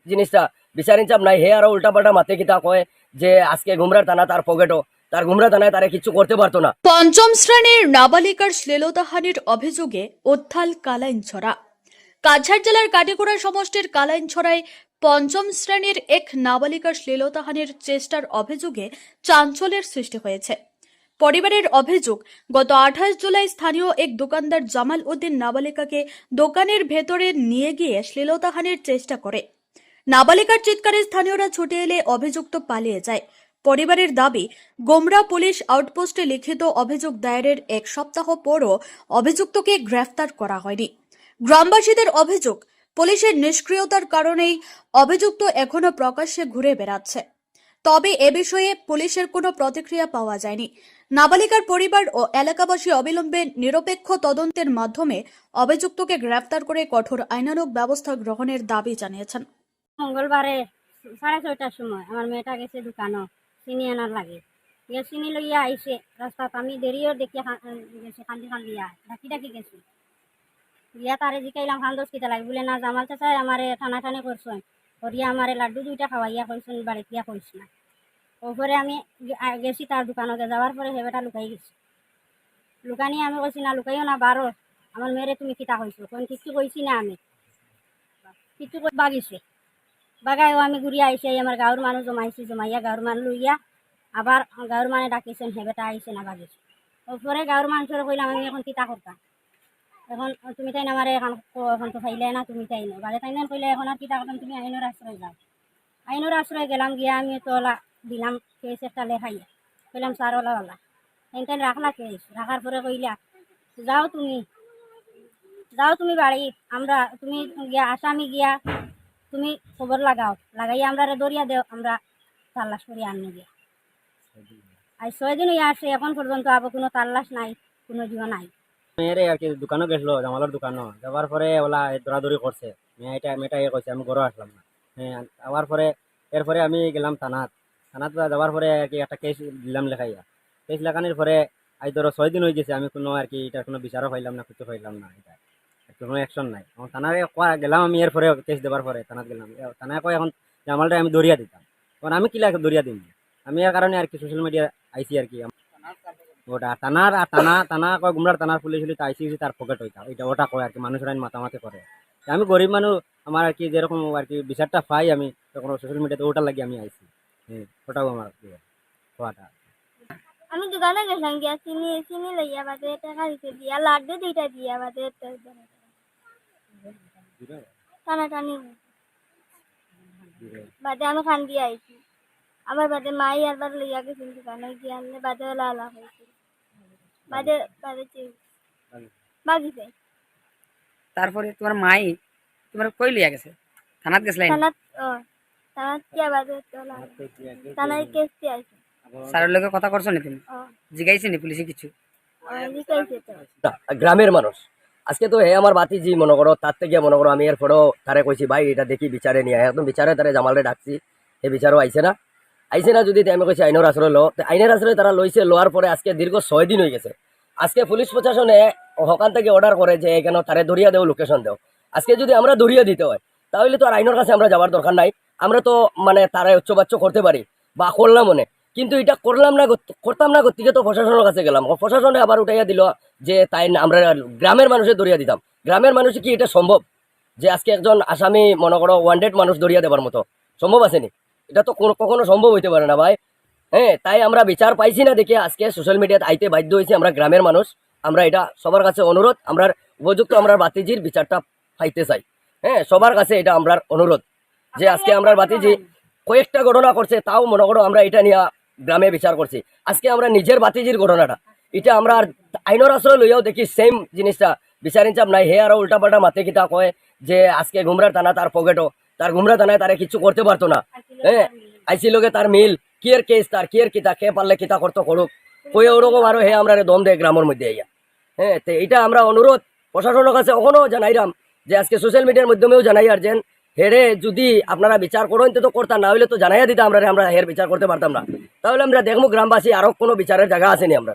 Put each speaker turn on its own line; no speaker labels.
জিনিসটা বিচার ইনসাফ নাই, হে আরো উল্টাপাল্টা মাতে কিতা কয় যে আজকে গুমরার থানা তার পকেটও, তার গুমরা থানায় তারা কিছু করতে পারতো না।
পঞ্চম শ্রেণীর নাবালিকার শ্লীলতাহানির অভিযোগে উত্থাল কালাইনছড়া। কাছাড় জেলার কাটিগড়া সমষ্টির কালাইনছড়ায় পঞ্চম শ্রেণীর এক নাবালিকার শ্লীলতাহানির চেষ্টার অভিযোগে চাঞ্চল্যের সৃষ্টি হয়েছে। পরিবারের অভিযোগ, গত 28 জুলাই স্থানীয় এক দোকানদার জামাল উদ্দিন নাবালিকাকে দোকানের ভেতরে নিয়ে গিয়ে শ্লীলতাহানির চেষ্টা করে। নাবালিকার চিৎকারে স্থানীয়রা ছুটে এলে অভিযুক্ত পালিয়ে যায়। পরিবারের দাবি, গোমরা পুলিশ আউটপোস্টে লিখিত অভিযোগ দায়েরের এক সপ্তাহ পরও অভিযুক্তকে গ্রেফতার করা হয়নি। গ্রামবাসীদের অভিযোগ, পুলিশের নিষ্ক্রিয়তার কারণেই অভিযুক্ত এখনো প্রকাশ্যে ঘুরে বেড়াচ্ছে। তবে এ বিষয়ে পুলিশের কোনো প্রতিক্রিয়া পাওয়া যায়নি। নাবালিকার পরিবার ও এলাকাবাসী অবিলম্বে নিরপেক্ষ তদন্তের মাধ্যমে অভিযুক্তকে গ্রেফতার করে কঠোর আইনানুগ ব্যবস্থা গ্রহণের দাবি জানিয়েছেন।
মঙ্গলবারে 6:30টার সময় আমার মেয়েটা গেছে দোকানও চিনি আনার লাগে, গিয়ে চিনি লইয়া আইসে রাস্তাত আমি দেরিও দেখি গেছে কান্দি কান্দিয়া ডাকি ডাকি গেছি, গিয়া তারে জিকাইলাম খান্দোস কিতা লাগে, বলে না জামাল চাচাই আমারে টানাটানি করছেন, করিয়া আমারে লাড্ডু 2টা খাওয়াইয়া কইছেন বাড়িতে গিয়া কইস না। ওপরে আমি গেছি তার দোকানতে, যাওয়ার পরে হেবেটা লুকাই গেছি। লুকানি আমি কইছি না লুকাইও না, বারো আমার মেয়েরে তুমি কিতা কইছো, কোন কিছু কইছি না, আমি কিছু বাগিছে বাগায়ও আমি ঘুরিয়া আইসি, আমার গাঁর মানুষ জমাইছি, জমাইয়া গাঁর মানুষ লইয়া আবার গাঁর মানে ডাকিছেন, হেবেটা আইসে না বাগিছে। ওপরে গাঁর মানুষের কইলাম আমি এখন কিতা করতাম, এখন তুমি তাই না আমার এখন তো ফাইলে না, তুমি তাই না বাজে তাই না কইলে এখন আর কিতা করতাম, তুমি আইনের আশ্রয় যাও। আইনের আশ্রয় গেলাম, গিয়া আমি তোলা দিলাম কেস একটা লেখাইয়া, কইলাম স্যার ওলা ওলা এনতেন রাখলা কেস, রাখার পরে কইলা যাও তুমি বাড়ি, আমরা তুমি গিয়া আসামি গিয়া তুমি খবর লাগাও, লাগাইয়া আমরা দরিয়া দেও, আমরা তাল্লাশ করি আনি গিয়া। আর 6 দিন হইয়া আসে, এখন পর্যন্ত আবার কোনো তাল্লাশ নাই, কোনো জীবন নাই।
মেয়েরে আর কি দোকানও গেছিল, জামালের দোকানও যাওয়ার পরে ওলা দৌড়াদৌড়ি করছে, মেয়েটা কইছে আমি ঘরও আসলাম না। হ্যাঁ, যাওয়ার পরে এরপরে আমি গেলাম থানাত যাওয়ার পরে আর কি একটা কেস দিলাম লেখাইয়া, কেস লেখানোর পরে আজ ধরো 6 দিন হয়ে গেছে, আমি কোনো আর কি এটার কোনো বিচারও পাইলাম না, কিছু পাইলাম না, এটা কোনো অ্যাকশন নাই। এখন থানায় গেলাম আমি, এরপরে কেস দেওয়ার পরে থানাত গেলাম, থানায় কয় এখন জামালটা আমি দরিয়া দিতাম, এখন আমি কি লাগে দরিয়া দিন, আমি এর কারণে আর কি সোশ্যাল মিডিয়া আইসি আর কি। ওটা টানা কয় গুমরার থানার পুলিশ হলে আইসি তার পকেট হইতা, ওটা কয় আর কি, মানুষের আইন মাতামাতি করে। আমি গরিব মানুষ, আমার আর কি যেরকম আর কি বিচারটা পাই আমি তখন সোশ্যাল মিডিয়াতে, ওটা লাগে আমি আইসি। হ্যাঁ, ওটাও আমার হওয়াটা।
আমি দোকানে গেলাম, গিয়া চিনি লইয়া বাদে টাকা দিতে দিয়া লাড্ডু 2টা দিয়া বাদে টানাটানি বাদে আমি খান দিয়ে আইছি। আমার বাদে মাই আবার লইয়া গেছিল দোকানে, গিয়ে আনলে বাদে লালা হয়েছিল, বাদে বাদে বাগিছে।
তারপরে তোমার মাই তোমার কই লিয়া গেছে, থানাত গেছিলেন?
থানাত থানাত গিয়া বাদে থানায় কেস দিয়ে আইছি।
স্যারের লগে কথা করছো নি তুমি? জিগাইছে নি পুলিশে কিছু?
জিকাইছে তো।
গ্রামের মানুষ আজকে তো হে আমার বাতিজি মনে করো, তার থেকে মনে করো আমি এর পরেও তারে কইছি ভাই এটা দেখি বিচারে নিয়ে একদম বিচারে তারে জামালে ডাকছি, এই বিচারও আইছে না যদি আমি কইছি আইনের আশ্রয় লো, আইনের আশ্রয় তারা লইছে, লোয়ার পরে আজকে দীর্ঘ 6 দিন হয়ে গেছে। আজকে পুলিশ প্রশাসনে ওখান থেকে অর্ডার করে যে কেন তারে ধরিয়া দেও, লোকেশন দেও। আজকে যদি আমরা ধরিয়া দিতে হয় তাহলে তো আর আইনের কাছে আমরা যাওয়ার দরকার নাই, আমরা তো মানে তারা উচ্চবাচ্য করতে পারি বা করলাম মনে, কিন্তু এটা করতাম না গতিকে তো প্রশাসনের কাছে গেলাম, প্রশাসনে আবার উঠাইয়া দিল যে তাই আমরা গ্রামের মানুষের ধরিয়া দিতাম। গ্রামের মানুষে কি এটা সম্ভব যে আজকে একজন আসামি মনে করো 100 মানুষ ধরিয়া দেবার মতো সম্ভব আসেনি? এটা তো কখনো সম্ভব হইতে পারে না ভাই। হ্যাঁ, তাই আমরা বিচার পাইছি না দেখে আজকে সোশ্যাল মিডিয়াতে আইতে বাধ্য হয়েছি আমরা গ্রামের মানুষ। আমরা এটা সবার কাছে অনুরোধ, আমরা উপযুক্ত আমরা বাতিজির বিচারটা পাইতে চাই। হ্যাঁ, সবার কাছে এটা আমরা অনুরোধ যে আজকে আমরা বাতিজি কয়েকটা ঘটনা করছে, তাও মনে করো আমরা এটা নিয়ে গ্রামে বিচার করছি। আজকে আমরা নিজের বাতিজির ঘটনাটা এটা আমরা আইনের আশ্রয় লইয়াও দেখি সেম জিনিসটা বিচার ইনসাফ নাই, হে আরো উল্টাপাল্টা মাতে কিতা কয় যে আজকে গুমরার থানা তার পকেটও, তার গুমরা থানায় তারা কিছু করতে পারতো না। হ্যাঁ, আইসি লোকে তার মিল কিয়ের কেস, তার কিয়ের কিতা কে পারলে কিতা করতো করুক, কয়ে ওরকম আরো হে আমরা দম দেয় গ্রামের মধ্যে আইয়া। হ্যাঁ, তো এটা আমরা অনুরোধ প্রশাসনের কাছে এখনো জানাইলাম যে আজকে সোশ্যাল মিডিয়ার মাধ্যমেও জানাই আর যেন হেরে যদি আপনারা বিচার করেন তো করতাম, না হইলে তো জানাইয়া দিতাম আমরা হের বিচার করতে পারতাম না। তাহলে আমরা দেখবো গ্রামবাসী আরো কোনো বিচারের জায়গা আসেনি আমরা।